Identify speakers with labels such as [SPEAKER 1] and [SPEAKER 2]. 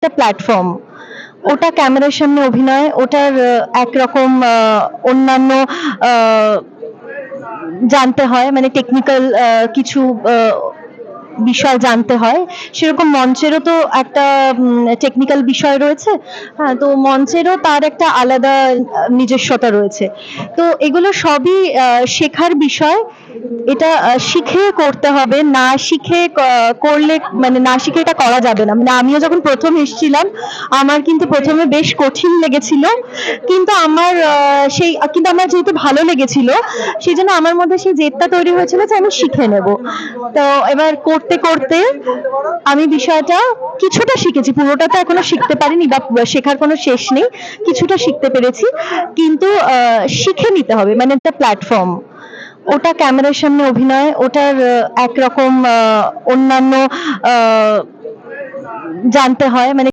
[SPEAKER 1] একটা প্ল্যাটফর্ম। ওটা ক্যামেরার সামনে অভিনয়, ওটার একরকম অন্যান্য আ জানতে হয়, মানে টেকনিক্যাল কিছু বিষয় জানতে হয়। সেরকম মঞ্চেরও তো একটা টেকনিক্যাল বিষয় রয়েছে। হ্যাঁ, তো মঞ্চেরও তার একটা আলাদা নিজস্বতা রয়েছে। তো এগুলো সবই শেখার বিষয়। এটা শিখে করতে হবে। না শিখে করলে, মানে না শিখে এটা করা যাবে না। মানে আমিও যখন ১ম এসেছিলাম, আমার কিন্তু ১ম এ বেশ কঠিন লেগেছিল। কিন্তু আমার যেহেতু ভালো লেগেছিল, সেজন্য আমার মধ্যে সেই জেদটা তৈরি হয়েছিল যে আমি শিখে নেব। তো এবার করতে, করতে আমি বিষয়টা কিছুটা শিখেছি। পুরোটা তো এখনো শিখতে পারিনি, বা শেখার কোনো শেষ নেই। কিছুটা শিখতে পেরেছি। কিন্তু শিখে নিতে হবে। মানে একটা প্ল্যাটফর্ম। ওটা ক্যামেরার সামনে অভিনয়, ওটার একরকম অন্যান্য আ জানতে হয়, মানে